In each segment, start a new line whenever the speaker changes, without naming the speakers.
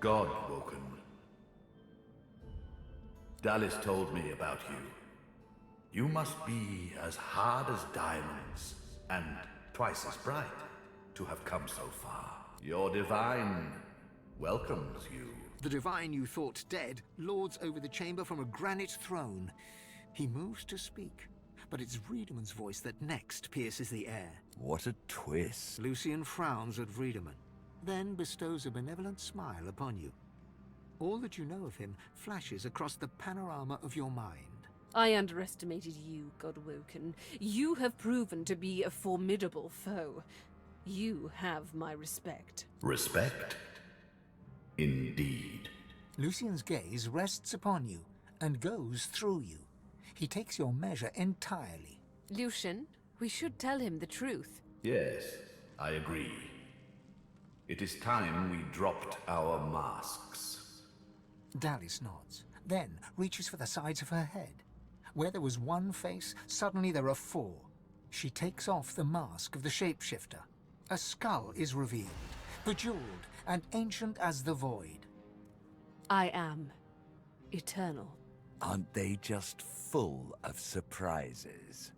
God-woken. Dallas told me about you. You must be as hard as diamonds, and twice as bright, to have come so far. Your divine welcomes you.
The divine you thought dead lords over the chamber from a granite throne. He moves to speak, but it's Vrederman's voice that next pierces the air.
What a twist.
Lucian frowns at Vrederman, then bestows a benevolent smile upon you. All that you know of him flashes across the panorama of your mind.
I underestimated you, Godwoken. You have proven to be a formidable foe. You have my respect.
Respect? Indeed.
Lucian's gaze rests upon you and goes through you. He takes your measure entirely.
Lucian, we should tell him the truth.
Yes, I agree. It is time we dropped our masks.
Dallas nods, then reaches for the sides of her head. Where there was one face, suddenly there are four. She takes off the mask of the shapeshifter. A skull is revealed, bejeweled and ancient as the void.
I am eternal.
Aren't they just full of surprises?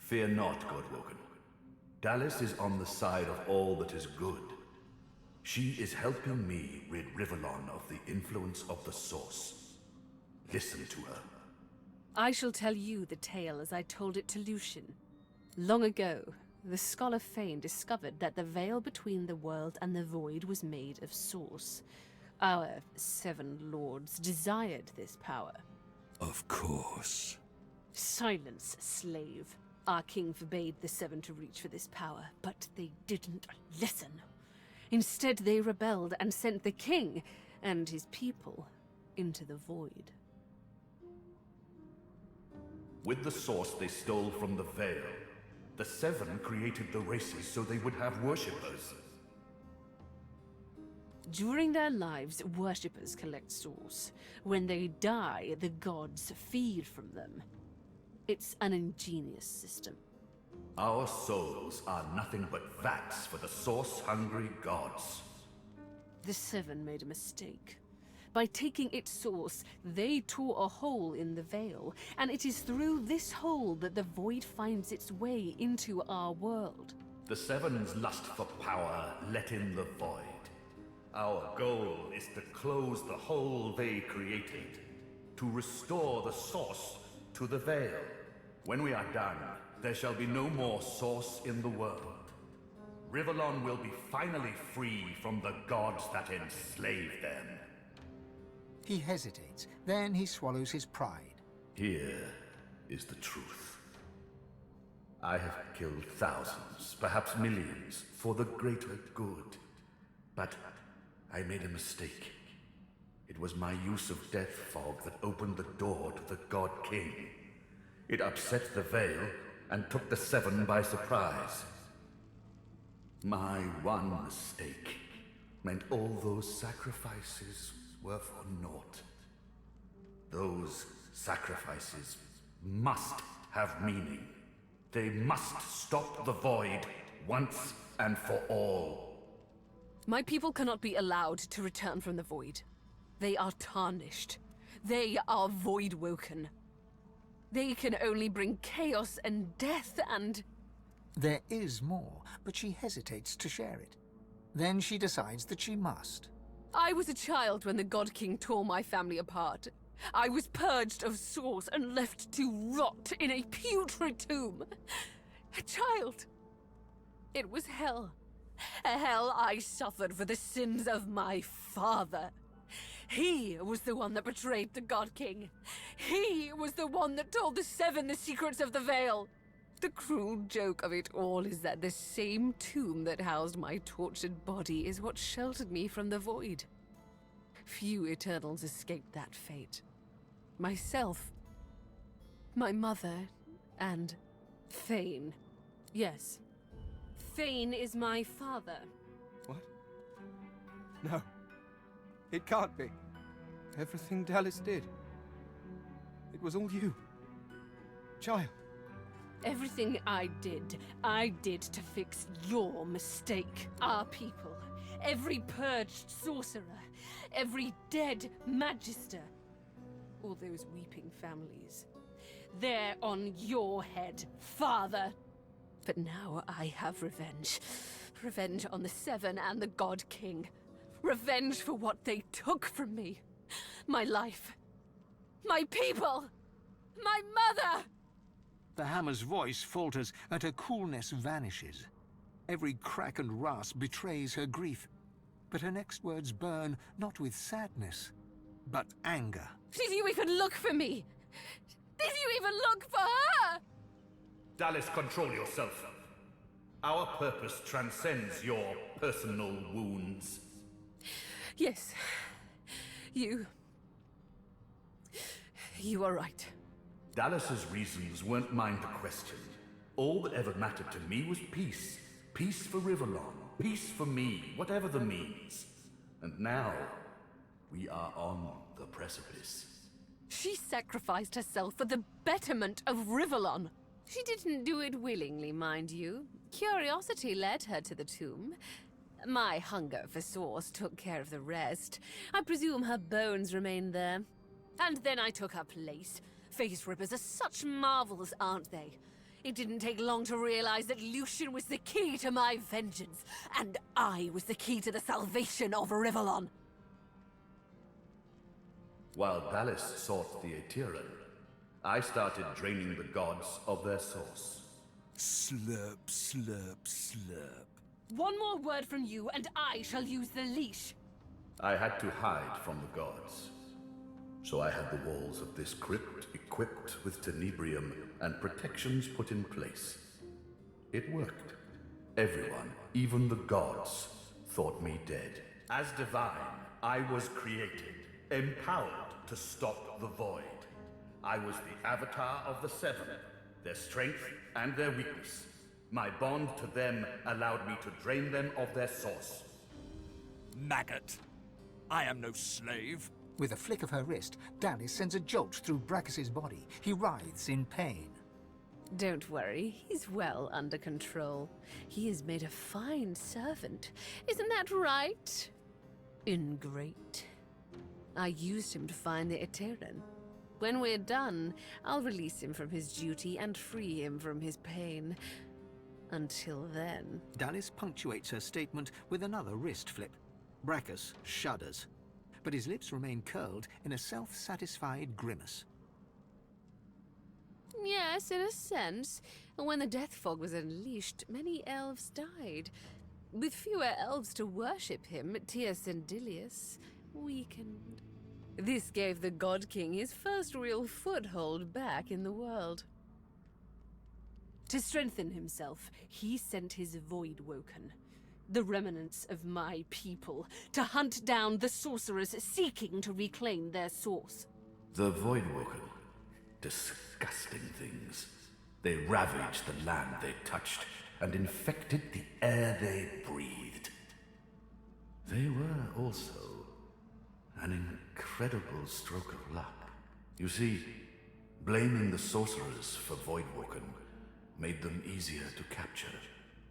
Fear not, Godwoken. Dallas is on the side of all that is good. She is helping me rid Rivellon of the influence of the Source. Listen to her.
I shall tell you the tale as I told it to Lucian. Long ago, the scholar Fane discovered that the veil between the world and the void was made of Source. Our 7 lords desired this power.
Of course.
Silence, slave. Our king forbade the 7 to reach for this power, but they didn't listen. Instead, they rebelled and sent the king and his people into the void.
With the Source they stole from the veil, the 7 created the races so they would have worshippers.
During their lives, worshippers collect souls. When they die, the gods feed from them. It's an ingenious system.
Our souls are nothing but vats for the Source-hungry gods.
The 7 made a mistake. By taking its source, they tore a hole in the veil, and it is through this hole that the void finds its way into our world.
The 7's lust for power let in the void. Our goal is to close the hole they created, to restore the Source to the veil. When we are done, there shall be no more Source in the world. Rivellon will be finally free from the gods that enslaved them.
He hesitates, then he swallows his pride.
Here is the truth. I have killed thousands, perhaps millions, for the greater good. But I made a mistake. It was my use of Death Fog that opened the door to the God King. It upset the veil and took the 7 by surprise. My one mistake meant all those sacrifices were for naught. Those sacrifices must have meaning. They must stop the void once and for all.
My people cannot be allowed to return from the void. They are tarnished. They are voidwoken. They can only bring chaos and death and...
There is more, but she hesitates to share it. Then she decides that she must.
I was a child when the God King tore my family apart. I was purged of Source and left to rot in a putrid tomb. A child. It was hell. A hell I suffered for the sins of my father. He was the one that betrayed the God King. He was the one that told the 7 the secrets of the veil. The cruel joke of it all is that the same tomb that housed my tortured body is what sheltered me from the void. Few Eternals escaped that fate. Myself, my mother, and Fane. Yes, Fane is my father.
What? No. It can't be. Everything Dallas did. It was all you. Child.
Everything I did to fix your mistake. Our people. every purged sorcerer, every dead magister, all those weeping families. They're on your head, Father. But now I have revenge. Revenge on the Seven and the God King. Revenge for what they took from me. My life. My people. My mother!
The hammer's voice falters and her coolness vanishes. Every crack and rasp betrays her grief. But her next words burn not with sadness, but anger.
Did you even look for me? Did you even look for her?
Dallis, control yourself. Our purpose transcends your personal wounds.
Yes. You are right.
Dallas's reasons weren't mine to question. All that ever mattered to me was peace. Peace for Rivellon. Peace for me, whatever the means. And now, we are on the precipice.
She sacrificed herself for the betterment of Rivellon. She didn't do it willingly, mind you. Curiosity led her to the tomb. My hunger for source took care of the rest. I presume her bones remain there. And then I took her place. Face rippers are such marvels, aren't they? It didn't take long to realize that Lucian was the key to my vengeance, and I was the key to the salvation of Rivellon.
While Dallis sought the Aetheran, I started draining the gods of their source.
Slurp, slurp, slurp.
One more word from you, and I shall use the leash.
I had to hide from the gods. So I had the walls of this crypt equipped with tenebrium and protections put in place. It worked. Everyone, even the gods, thought me dead. As divine, I was created, empowered to stop the void. I was the avatar of the Seven, their strength and their weakness. My bond to them allowed me to drain them of their source.
Maggot. I am no slave.
With a flick of her wrist, Dallis sends a jolt through Braccus's body. He writhes in pain.
Don't worry, he's well under control. He has made a fine servant. Isn't that right? Ingrate. I used him to find the Aetheran. When we're done, I'll release him from his duty and free him from his pain. Until then...
Dallis punctuates her statement with another wrist flip. Braccus shudders, but his lips remain curled in a self-satisfied grimace.
Yes, in a sense. When the death fog was unleashed, many elves died. With fewer elves to worship him, Teosendilius weakened. This gave the God King his first real foothold back in the world. To strengthen himself, he sent his voidwoken, the remnants of my people, to hunt down the sorcerers seeking to reclaim their source.
The voidwoken. Disgusting things. They ravaged the land they touched and infected the air they breathed. They were also an incredible stroke of luck. You see, blaming the sorcerers for voidwoken made them easier to capture.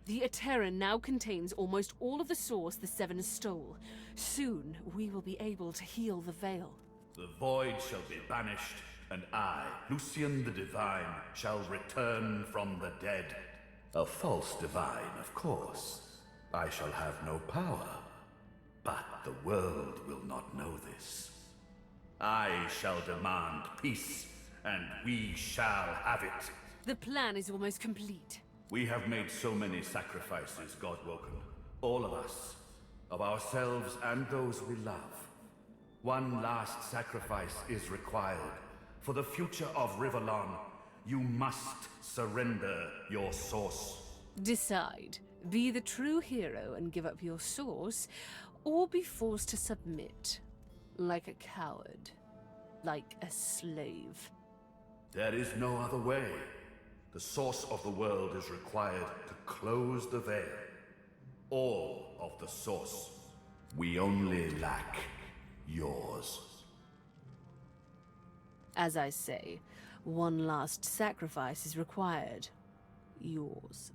The Aetheran now contains almost all of the source the Seven stole. Soon, we will be able to heal the Veil.
The void shall be banished, and I, Lucian the Divine, shall return from the dead. A false divine, of course. I shall have no power. But the world will not know this. I shall demand peace, and we shall have it.
The plan is almost complete.
We have made so many sacrifices, Godwoken. All of us. Of ourselves and those we love. One last sacrifice is required. For the future of Rivellon, you must surrender your source.
Decide. Be the true hero and give up your source, or be forced to submit. Like a coward. Like a slave.
There is no other way. The source of the world is required to close the veil. All of the source. We only lack yours.
As I say, one last sacrifice is required. Yours.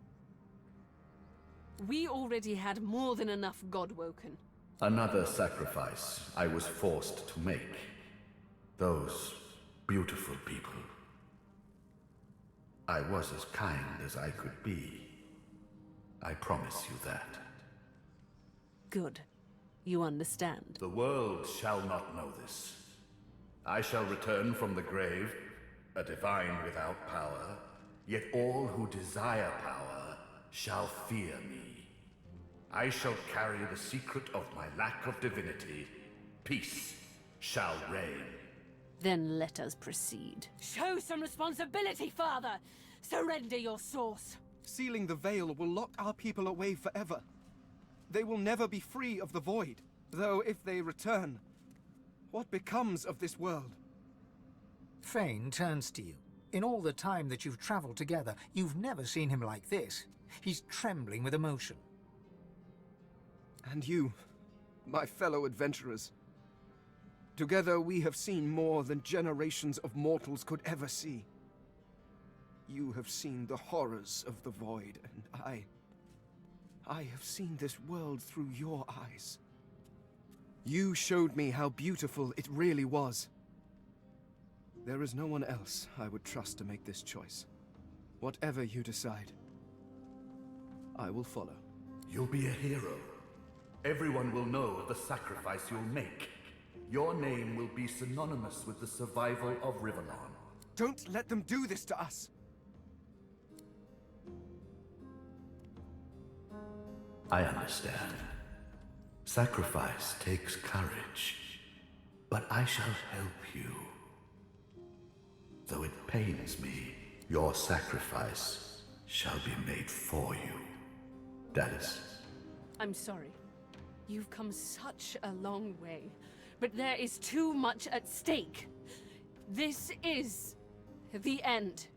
We already had more than enough Godwoken.
Another sacrifice I was forced to make. Those beautiful people. I was as kind as I could be. I promise you that.
Good. You understand.
The world shall not know this. I shall return from the grave, a divine without power, yet all who desire power shall fear me. I shall carry the secret of my lack of divinity. Peace shall reign.
Then let us proceed. Show some responsibility, Father! Surrender your source!
Sealing the veil will lock our people away forever. They will never be free of the void. Though if they return, what becomes of this world?
Fane turns to you. In all the time that you've traveled together, you've never seen him like this. He's trembling with emotion.
And you, my fellow adventurers. Together we have seen more than generations of mortals could ever see. You have seen the horrors of the void, and I have seen this world through your eyes. You showed me how beautiful it really was. There is no one else I would trust to make this choice. Whatever you decide, I will follow.
You'll be a hero. Everyone will know of the sacrifice you'll make. Your name will be synonymous with the survival of Riverlawn.
Don't let them do this to us!
I understand. Sacrifice takes courage. But I shall help you. Though it pains me, your sacrifice shall be made for you. Dallas.
I'm sorry. You've come such a long way, but there is too much at stake. This is the end.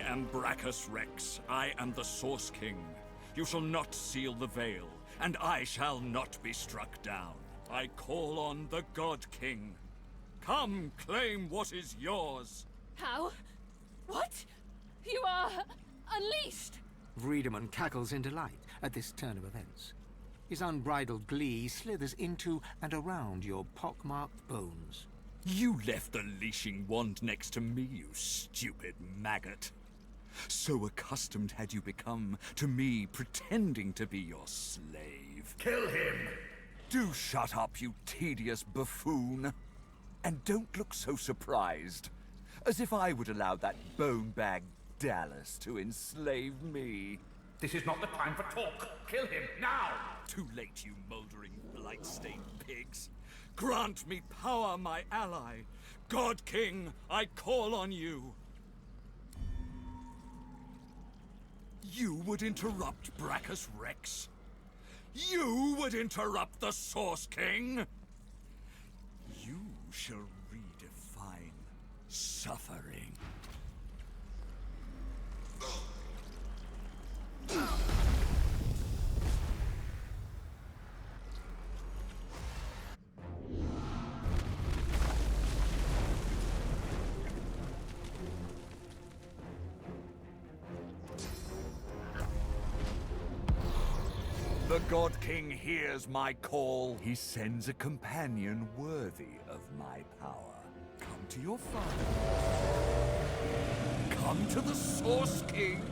am Braccus Rex. I am the Source King. You shall not seal the veil, and I shall not be struck down. I call on the God King. Come, claim what is yours.
How? What? You are unleashed!
Vrederman cackles in delight at this turn of events. His unbridled glee slithers into and around your pockmarked bones.
You left the leashing wand next to me, you stupid maggot. So accustomed had you become to me pretending to be your slave.
Kill him!
Do shut up, you tedious buffoon. And don't look so surprised. As if I would allow that bone-bag Dallas to enslave me.
This is not the time for talk. Kill him, now!
Too late, you moldering, blight-stained pigs. Grant me power, my ally. God King, I call on you. You would interrupt Braccus Rex? You would interrupt the Source King? You shall redefine suffering.
The God King hears my call. He sends a companion worthy of my power.
Come to your father. Come to the Source King.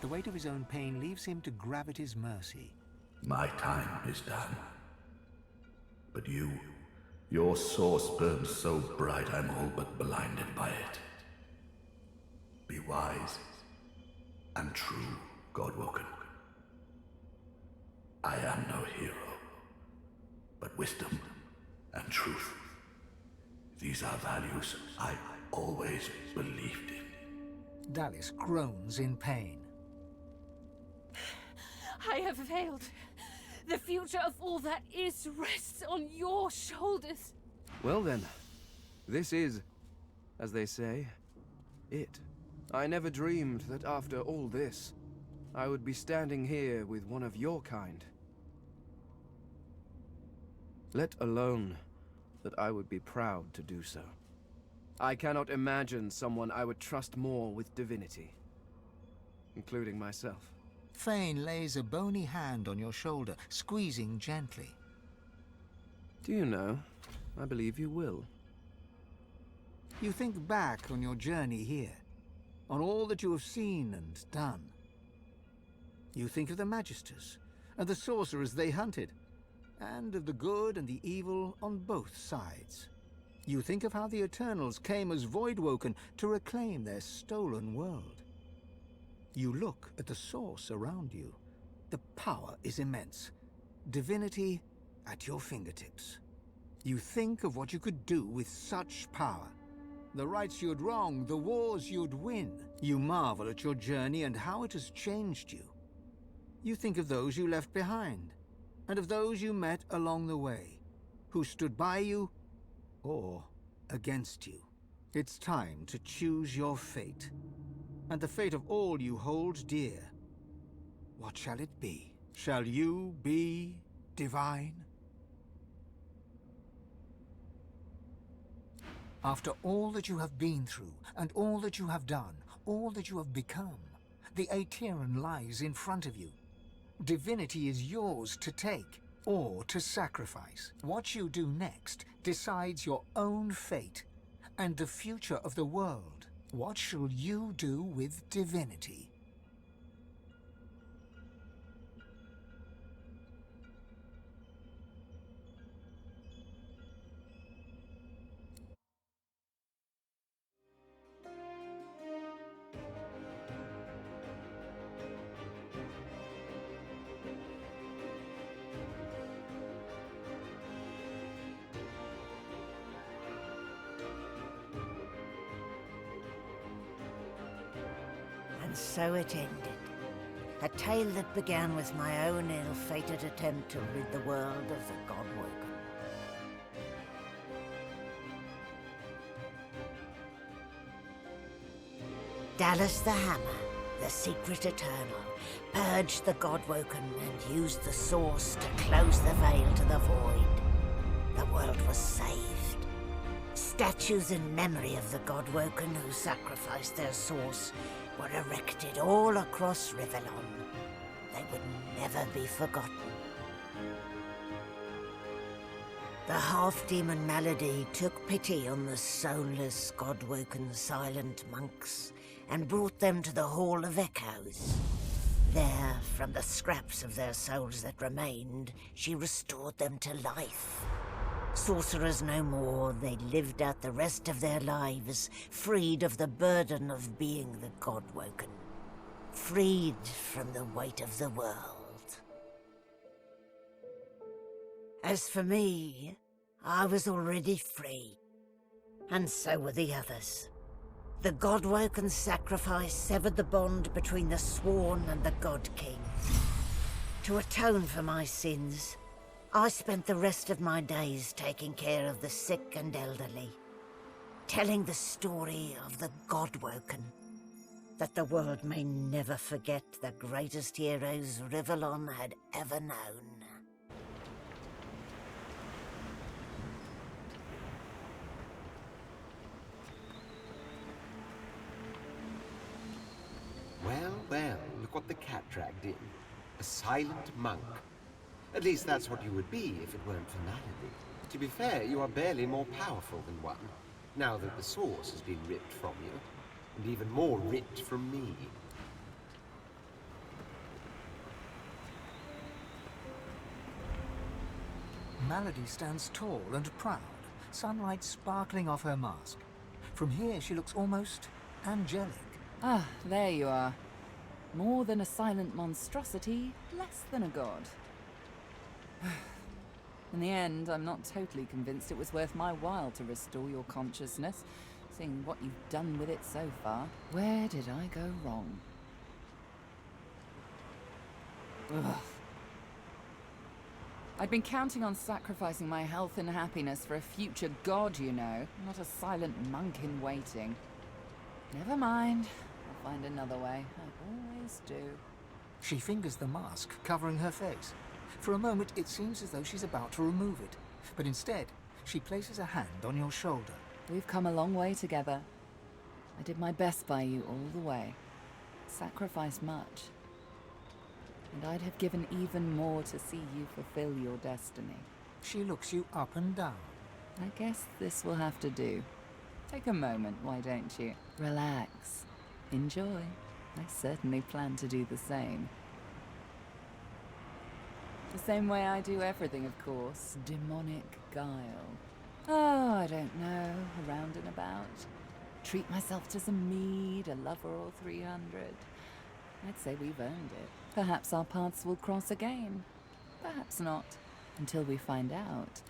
but the weight of his own pain leaves him to gravity's mercy.
My time is done. But your source burns so bright I'm all but blinded by it. Be wise and true, Godwoken. I am no hero, but wisdom and truth. These are values I always believed in.
Dallis groans in pain.
I have failed. The future of all that is rests on your shoulders.
Well then, this is, as they say, it. I never dreamed that after all this, I would be standing here with one of your kind. Let alone that I would be proud to do so. I cannot imagine someone I would trust more with divinity, including myself.
Fane lays a bony hand on your shoulder, squeezing gently.
Do you know, I believe you will.
You think back on your journey here, on all that you have seen and done. You think of the Magisters, and the sorcerers they hunted, and of the good and the evil on both sides. You think of how the Eternals came as voidwoken to reclaim their stolen world. You look at the source around you. The power is immense. Divinity at your fingertips. You think of what you could do with such power. The rights you'd wrong, the wars you'd win. You marvel at your journey and how it has changed you. You think of those you left behind, and of those you met along the way, who stood by you or against you. It's time to choose your fate, and the fate of all you hold dear. What shall it be? Shall you be divine? After all that you have been through, and all that you have done, all that you have become, the Aetheran lies in front of you. Divinity is yours to take, or to sacrifice. What you do next decides your own fate, and the future of the world. What shall you do with divinity?
And so it ended. A tale that began with my own ill-fated attempt to rid the world of the Godwoken. Dallis the Hammer, the secret Eternal, purged the Godwoken and used the Source to close the veil to the void. The world was saved. Statues in memory of the Godwoken who sacrificed their Source were erected all across Rivellon. They would never be forgotten. The half-demon Malady took pity on the soulless, Godwoken silent monks and brought them to the Hall of Echoes. There, from the scraps of their souls that remained, she restored them to life. Sorcerers no more, they lived out the rest of their lives, freed of the burden of being the Godwoken, freed from the weight of the world. As for me, I was already free, and so were the others. The Godwoken sacrifice severed the bond between the Sworn and the God King. To atone for my sins, I spent the rest of my days taking care of the sick and elderly, telling the story of the Godwoken, that the world may never forget the greatest heroes Rivellon had ever known.
Well, well, look what the cat dragged in. A silent monk. At least that's what you would be if it weren't for Malady. To be fair, you are barely more powerful than one, now that the Source has been ripped from you, and even more ripped from me.
Malady stands tall and proud, sunlight sparkling off her mask. From here she looks almost angelic.
Ah, there you are. More than a silent monstrosity, less than a god. In the end, I'm not totally convinced it was worth my while to restore your consciousness, seeing what you've done with it so far. Where did I go wrong? Ugh. I'd been counting on sacrificing my health and happiness for a future god, you know, not a silent monk in waiting. Never mind. I'll find another way. I always do.
She fingers the mask, covering her face. For a moment, it seems as though she's about to remove it, but instead, she places a hand on your shoulder.
We've come a long way together. I did my best by you all the way. Sacrificed much. And I'd have given even more to see you fulfill your destiny.
She looks you up and down.
I guess this will have to do. Take a moment, why don't you? Relax. Enjoy. I certainly plan to do the same. The same way I do everything, of course. Demonic guile. Oh, I don't know. Around and about. Treat myself to some mead, a lover or 300. I'd say we've earned it. Perhaps our paths will cross again. Perhaps not. Until we find out.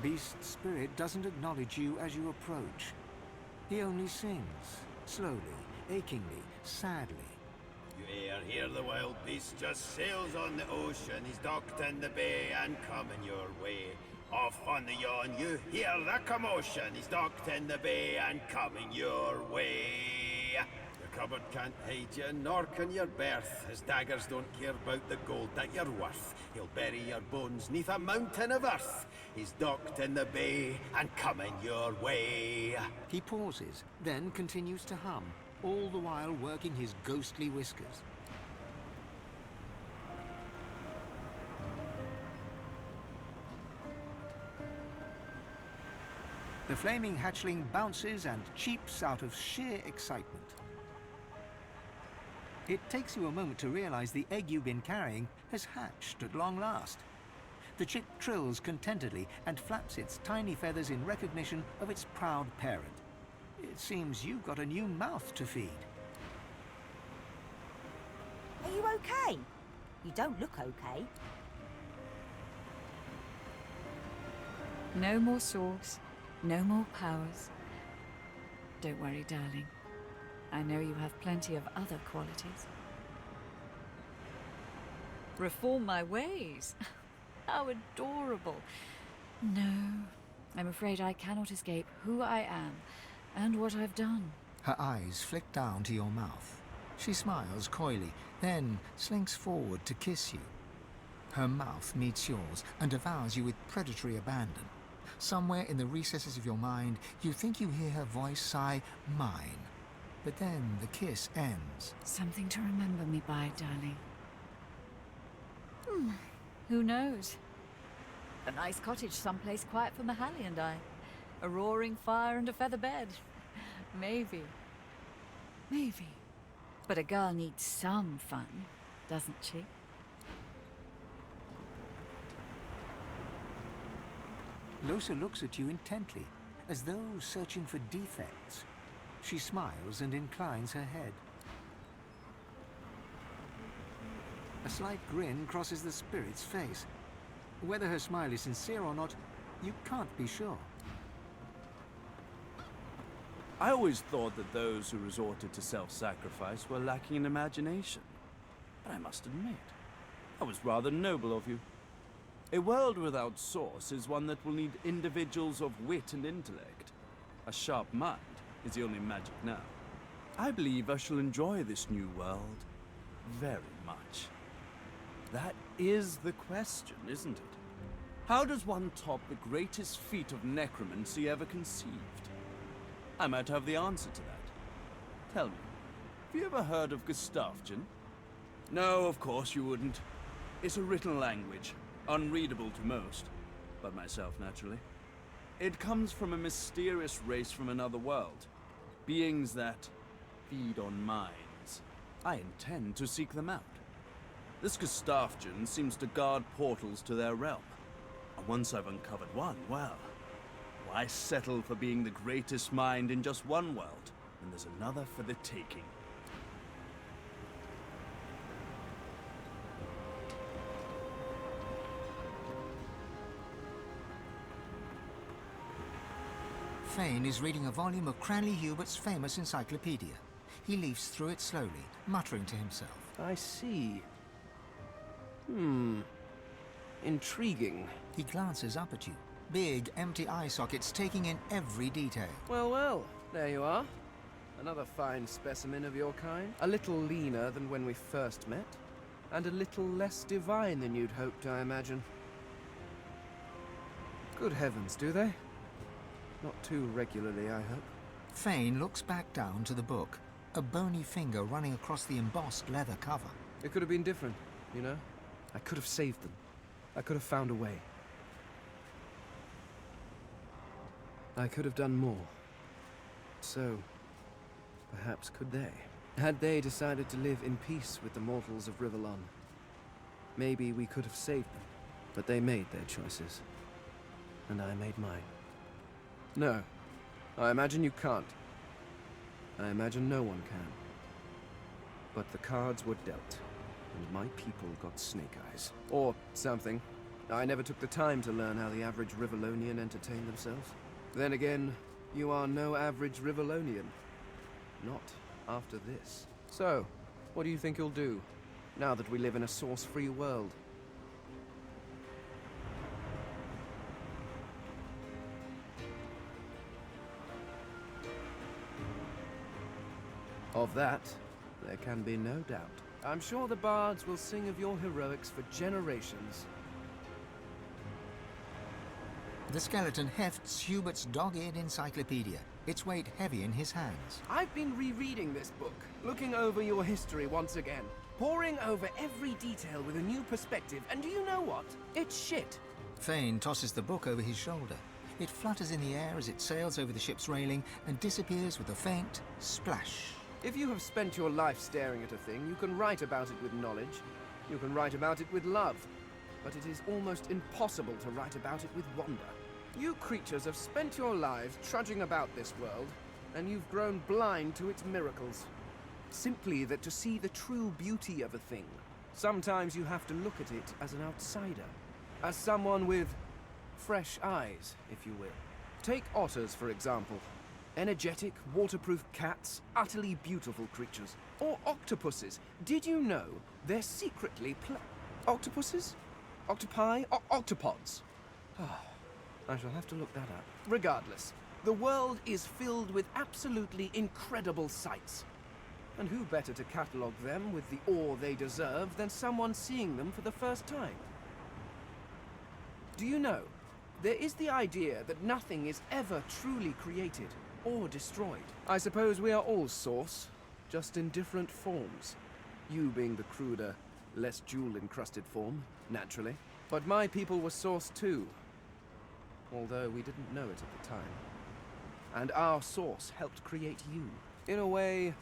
Beast Spirit doesn't acknowledge you as you approach. He only sings, slowly, achingly, sadly.
You hear the wild beast just sails on the ocean. He's docked in the bay and coming your way. Off on the yawn, you hear the commotion. He's docked in the bay and coming your way. The cupboard can't hide you, nor can your berth. His daggers don't care about the gold that you're worth. He'll bury your bones neath a mountain of earth. He's docked in the bay and coming your way.
He pauses, then continues to hum, all the while working his ghostly whiskers. The flaming hatchling bounces and cheeps out of sheer excitement. It takes you a moment to realize the egg you've been carrying has hatched at long last. The chick trills contentedly and flaps its tiny feathers in recognition of its proud parent. It seems you've got a new mouth to feed.
Are you okay? You don't look okay.
No more swords, no more powers. Don't worry, darling. I know you have plenty of other qualities. Reform my ways. How adorable. No, I'm afraid I cannot escape who I am and what I've done.
Her eyes flick down to your mouth. She smiles coyly, then slinks forward to kiss you. Her mouth meets yours and devours you with predatory abandon. Somewhere in the recesses of your mind, you think you hear her voice sigh, "mine." But then the kiss ends.
Something to remember me by, darling. Who knows? A nice cottage someplace quiet for Mahalia and I. A roaring fire and a feather bed. Maybe. Maybe. But a girl needs some fun, doesn't she?
Losa looks at you intently, as though searching for defects. She smiles and inclines her head. A slight grin crosses the spirit's face. Whether her smile is sincere or not, you can't be sure.
I always thought that those who resorted to self-sacrifice were lacking in imagination. But I must admit, that was rather noble of you. A world without source is one that will need individuals of wit and intellect. A sharp mind is the only magic now. I believe I shall enjoy this new world very much. That is the question, isn't it? How does one top the greatest feat of necromancy ever conceived? I might have the answer to that. Tell me, have you ever heard of Gustafjan? No, of course you wouldn't. It's a written language, unreadable to most, but myself naturally. It comes from a mysterious race from another world. Beings that feed on minds. I intend to seek them out. This Gustafjan seems to guard portals to their realm. And once I've uncovered one, well, why settle for being the greatest mind in just one world when there's another for the taking?
Fane is reading a volume of Cranley Hubert's famous encyclopedia. He leafs through it slowly, muttering to himself.
I see. Intriguing.
He glances up at you. Big, empty eye sockets taking in every detail.
Well, there you are. Another fine specimen of your kind. A little leaner than when we first met. And a little less divine than you'd hoped, I imagine. Good heavens, do they? Not too regularly, I hope.
Fane looks back down to the book, a bony finger running across the embossed leather cover.
It could have been different, you know? I could have saved them. I could have found a way. I could have done more. So, perhaps could they? Had they decided to live in peace with the mortals of Rivellon, maybe we could have saved them. But they made their choices. And I made mine. No. I imagine you can't. I imagine no one can. But the cards were dealt, and my people got snake eyes. Or something. I never took the time to learn how the average Rivellonian entertained themselves. Then again, you are no average Rivellonian. Not after this. So, what do you think you'll do, now that we live in a source-free world? Of that, there can be no doubt. I'm sure the bards will sing of your heroics for generations.
The skeleton hefts Hubert's dog-eared encyclopedia, its weight heavy in his hands.
I've been rereading this book, looking over your history once again, poring over every detail with a new perspective, and do you know what? It's shit.
Fane tosses the book over his shoulder. It flutters in the air as it sails over the ship's railing and disappears with a faint splash.
If you have spent your life staring at a thing, you can write about it with knowledge. You can write about it with love. But it is almost impossible to write about it with wonder. You creatures have spent your lives trudging about this world, and you've grown blind to its miracles. Simply that to see the true beauty of a thing, sometimes you have to look at it as an outsider. As someone with fresh eyes, if you will. Take otters, for example. Energetic, waterproof cats, utterly beautiful creatures. Or octopuses. Did you know they're secretly octopuses? Octopi? Octopods. I shall have to look that up. Regardless, the world is filled with absolutely incredible sights. And who better to catalogue them with the awe they deserve than someone seeing them for the first time? Do you know, there is the idea that nothing is ever truly created or destroyed. I suppose we are all Source, just in different forms. You being the cruder, less jewel-encrusted form, naturally. But my people were Source too, although we didn't know it at the time. And our Source helped create you. In a way,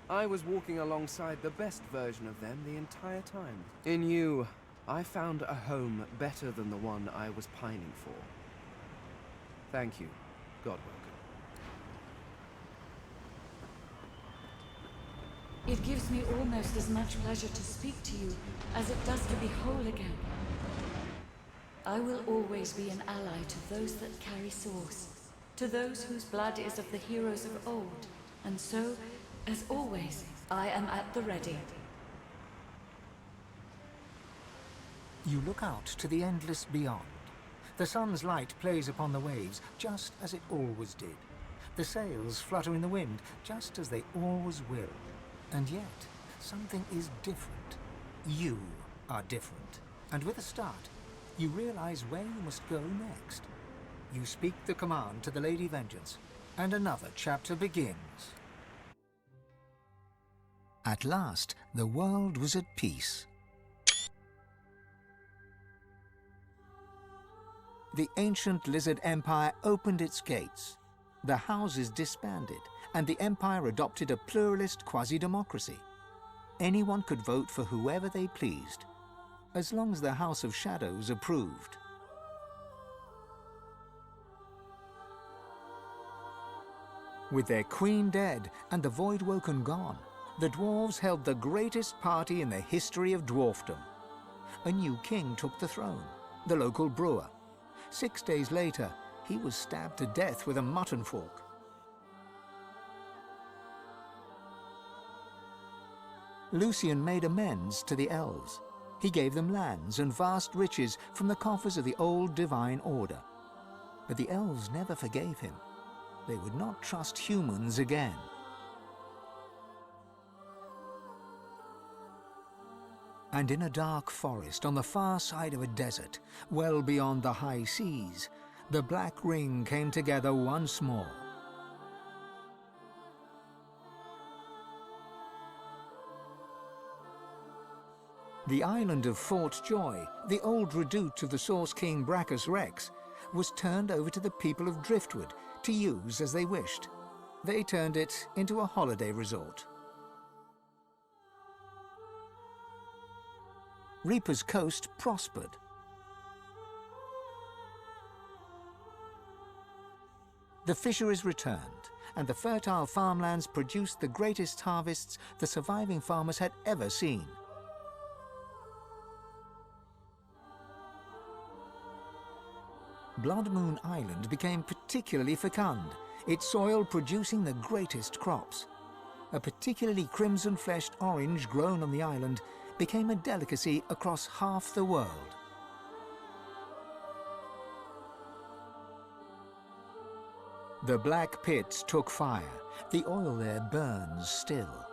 I was walking alongside the best version of them the entire time. In you, I found a home better than the one I was pining for. Thank you, Godwoken.
It gives me almost as much pleasure to speak to you as it does to be whole again. I will always be an ally to those that carry Source, to those whose blood is of the heroes of old, and so, as always, I am at the ready.
You look out to the endless beyond. The sun's light plays upon the waves, just as it always did. The sails flutter in the wind, just as they always will. And yet, something is different. You are different. And with a start, you realize where you must go next. You speak the command to the Lady Vengeance, and another chapter begins. At last, the world was at peace. the ancient lizard empire opened its gates. The houses disbanded, and the empire adopted a pluralist quasi-democracy. Anyone could vote for whoever they pleased, as long as the House of Shadows approved. With their queen dead and the voidwoken gone, the dwarves held the greatest party in the history of dwarfdom. A new king took the throne, the local brewer. 6 days later, he was stabbed to death with a mutton fork. Lucian made amends to the elves. He gave them lands and vast riches from the coffers of the old divine order. But the elves never forgave him. They would not trust humans again. And in a dark forest on the far side of a desert, well beyond the high seas, the Black Ring came together once more. The island of Fort Joy, the old redoubt of the Source King Braccus Rex, was turned over to the people of Driftwood to use as they wished. They turned it into a holiday resort. Reaper's Coast prospered. The fisheries returned, and the fertile farmlands produced the greatest harvests the surviving farmers had ever seen. Blood Moon Island became particularly fecund, its soil producing the greatest crops. A particularly crimson-fleshed orange grown on the island became a delicacy across half the world. The Black Pit took fire. The oil there burns still.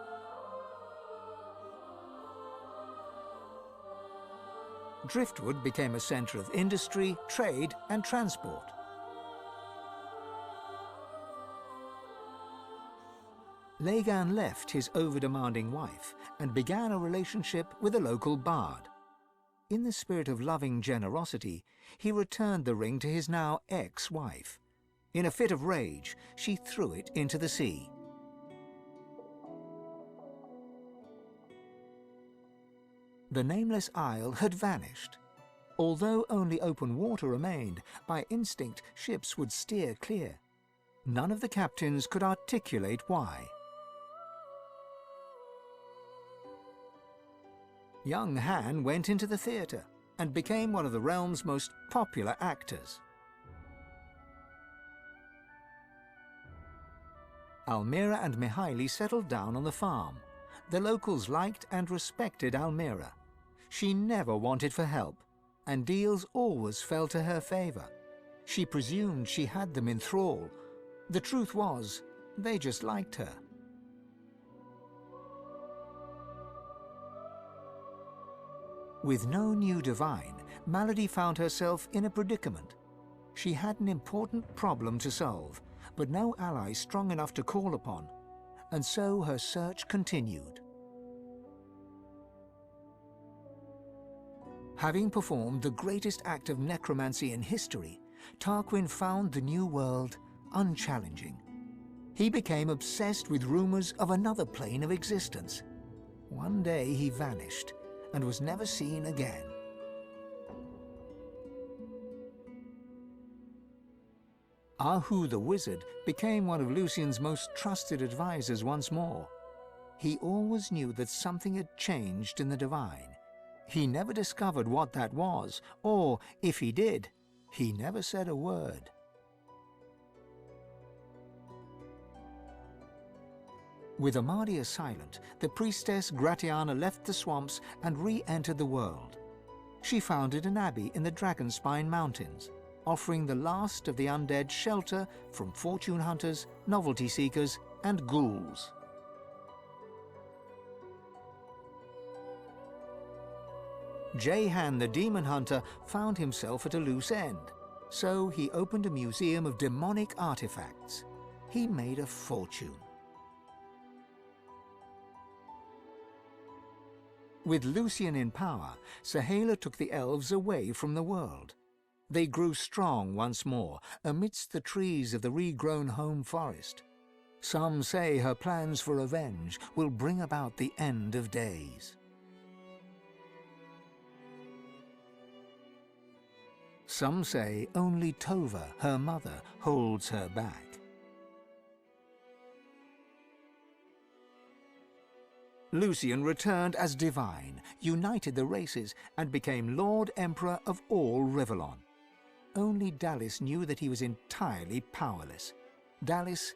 Driftwood became a centre of industry, trade, and transport. Lagan left his over-demanding wife and began a relationship with a local bard. In the spirit of loving generosity, he returned the ring to his now ex-wife. In a fit of rage, she threw it into the sea. The nameless isle had vanished. Although only open water remained, by instinct ships would steer clear. None of the captains could articulate why. Young Han went into the theatre and became one of the realm's most popular actors. Almira and Mihaly settled down on the farm. The locals liked and respected Almira. She never wanted for help, and deals always fell to her favor. She presumed she had them in thrall. The truth was, they just liked her. With no new divine, Malady found herself in a predicament. She had an important problem to solve, but no ally strong enough to call upon, and so her search continued. Having performed the greatest act of necromancy in history, Tarquin found the new world unchallenging. He became obsessed with rumors of another plane of existence. One day he vanished and was never seen again. Ahu the Wizard became one of Lucian's most trusted advisors once more. He always knew that something had changed in the divine. He never discovered what that was, or, if he did, he never said a word. With Amadia silent, the priestess Gratiana left the swamps and re-entered the world. She founded an abbey in the Dragonspine Mountains, offering the last of the undead shelter from fortune hunters, novelty seekers, and ghouls. Jehan the demon hunter found himself at a loose end, so he opened a museum of demonic artifacts. He made a fortune. With Lucian in power, Sahala took the elves away from the world. They grew strong once more amidst the trees of the regrown home forest. Some say her plans for revenge will bring about the end of days. Some say only Tova, her mother, holds her back. Lucian returned as divine, united the races, and became Lord Emperor of all Rivellon. Only Dallis knew that he was entirely powerless. Dallis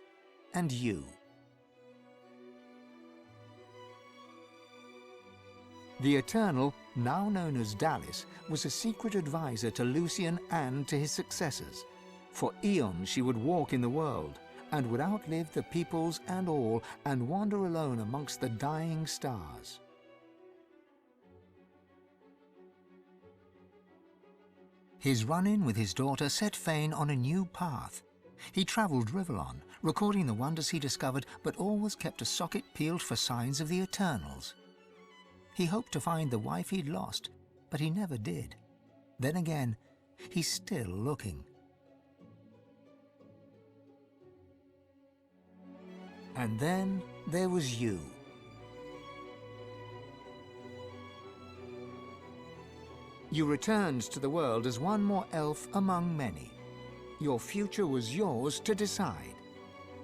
and you. The Eternal, now known as Dallis, was a secret advisor to Lucian and to his successors. For eons she would walk in the world, and would outlive the peoples and all, and wander alone amongst the dying stars. His run-in with his daughter set Fane on a new path. He travelled Rivellon, recording the wonders he discovered, but always kept a socket peeled for signs of the Eternals. He hoped to find the wife he'd lost, but he never did. Then again, he's still looking. And then there was you. You returned to the world as one more elf among many. Your future was yours to decide.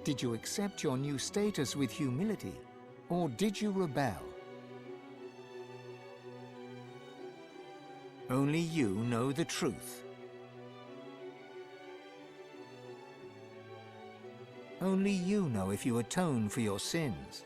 Did you accept your new status with humility, or did you rebel? Only you know the truth. Only you know if you atone for your sins.